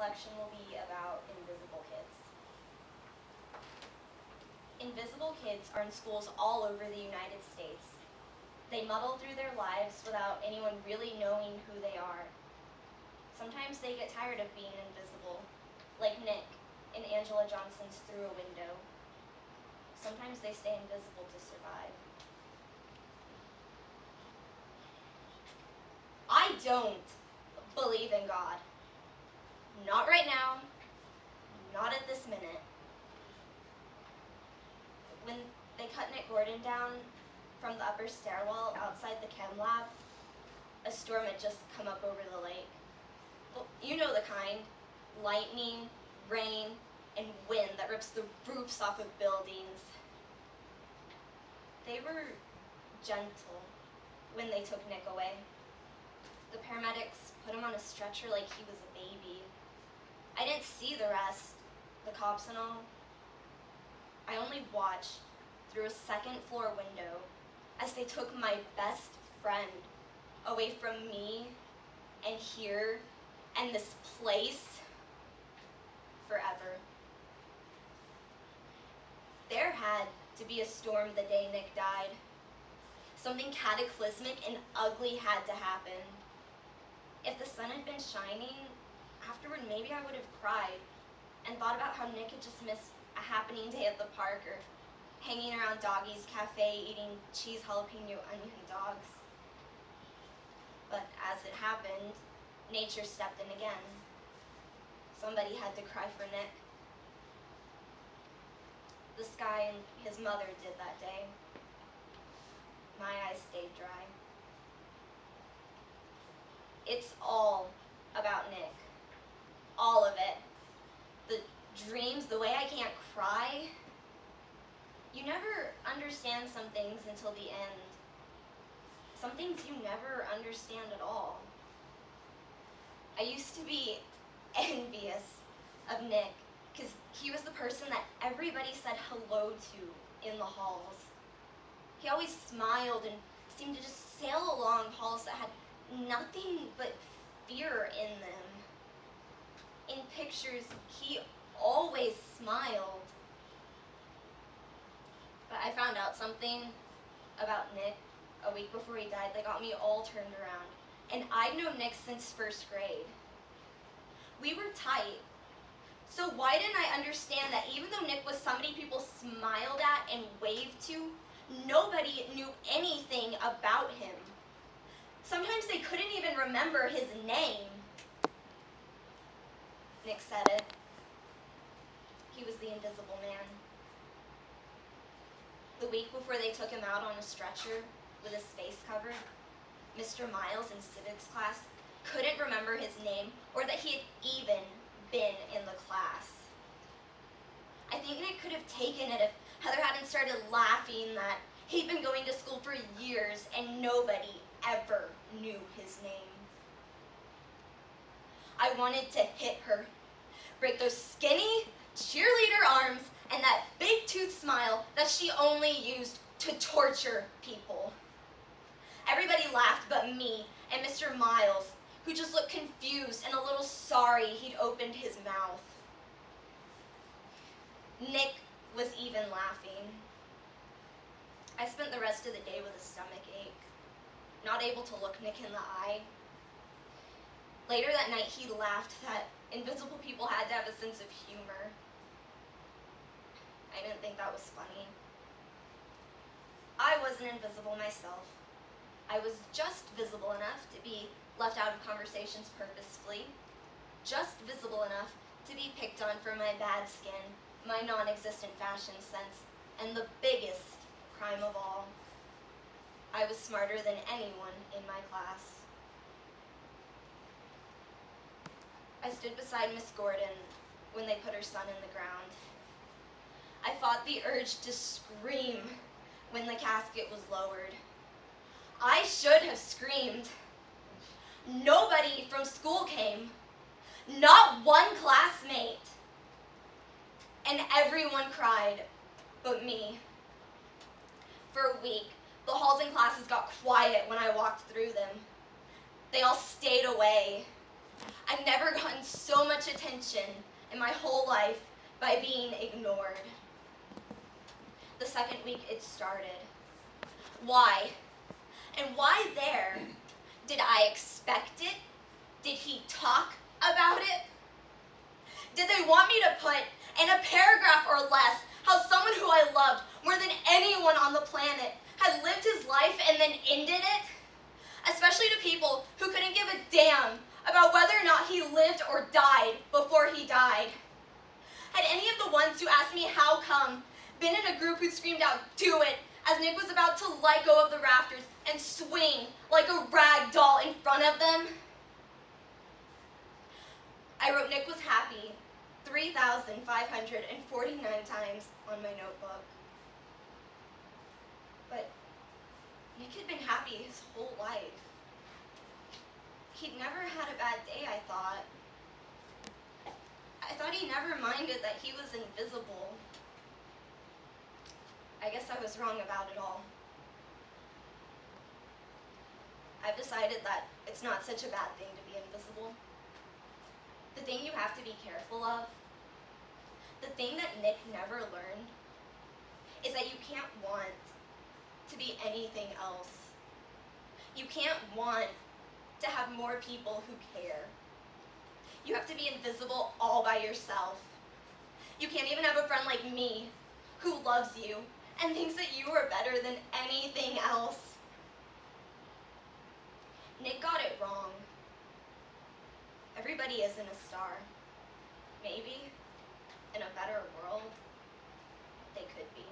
selection will be about invisible kids. Invisible kids are in schools all over the United States. They muddle through their lives without anyone really knowing who they are. Sometimes they get tired of being invisible, like Nick in Angela Johnson's Through a Window. Sometimes they stay invisible to survive. I don't believe in God. Not right now, not at this minute. When they cut Nick Gordon down from the upper stairwell outside the chem lab, a storm had just come up over the lake. Well, you know the kind. Lightning, rain, and wind that rips the roofs off of buildings. They were gentle when they took Nick away. The paramedics put him on a stretcher like he was a baby. I didn't see the rest, the cops and all. I only watched through a second floor window as they took my best friend away from me and here and this place forever. There had to be a storm the day Nick died. Something cataclysmic and ugly had to happen. If the sun had been shining, afterward maybe I would have cried and thought about how Nick had just missed a happening day at the park or hanging around Doggy's Cafe eating cheese jalapeno onion dogs. But as it happened, nature stepped in again. Somebody had to cry for Nick. The sky and his mother did that day. My eyes stayed dry. It's all about Nick. All of it. The dreams, the way I can't cry. You never understand some things until the end. Some things you never understand at all. I used to be envious of Nick because he was the person that everybody said hello to in the halls. He always smiled and seemed to just sail along halls that had nothing but fear in them. In pictures, he always smiled. But I found out something about Nick a week before he died that got me all turned around. And I'd known Nick since first grade. We were tight. So why didn't I understand that even though Nick was somebody people smiled at and waved to, nobody knew anything about him. Sometimes they couldn't even remember his name. Nick said it. He was the invisible man. The week before they took him out on a stretcher with his face covered, Mr. Miles in civics class couldn't remember his name or that he had even been in the class. I think Nick could have taken it if Heather hadn't started laughing that he'd been going to school for years and nobody ever knew his name. I wanted to hit her, break those skinny cheerleader arms and that big tooth smile that she only used to torture people. Everybody laughed but me and Mr. Miles, who just looked confused and a little sorry he'd opened his mouth. Nick was even laughing. I spent the rest of the day with a stomach ache, not able to look Nick in the eye. Later that night, he laughed that invisible people had to have a sense of humor. I didn't think that was funny. I wasn't invisible myself. I was just visible enough to be left out of conversations purposefully, just visible enough to be picked on for my bad skin, my non-existent fashion sense, and the biggest crime of all, I was smarter than anyone in my class. I stood beside Miss Gordon when they put her son in the ground. I fought the urge to scream when the casket was lowered. I should have screamed. Nobody from school came, not one classmate. And everyone cried but me. For a week, the halls and classes got quiet when I walked through them. They all stayed away. I've never gotten so much attention in my whole life by being ignored. The second week it started. Why? And why there? Did I expect it? Did he talk about it? Did they want me to put in a paragraph or less how someone who I loved more than anyone on the planet had lived his life and then ended it? Especially to people who couldn't give a damn about whether or not he lived or died before he died. Had any of the ones who asked me how come been in a group who screamed out, "Do it," as Nick was about to let go of the rafters and swing like a rag doll in front of them? I wrote Nick was happy 3,549 times on my notebook. But Nick had been happy his whole life. He'd never had a bad day, I thought. I thought he never minded that he was invisible. I guess I was wrong about it all. I've decided that it's not such a bad thing to be invisible. The thing you have to be careful of, the thing that Nick never learned, is that you can't want to be anything else. You can't want to have more people who care. You have to be invisible all by yourself. You can't even have a friend like me who loves you and thinks that you are better than anything else. Nick got it wrong. Everybody isn't a star. Maybe, in a better world, they could be.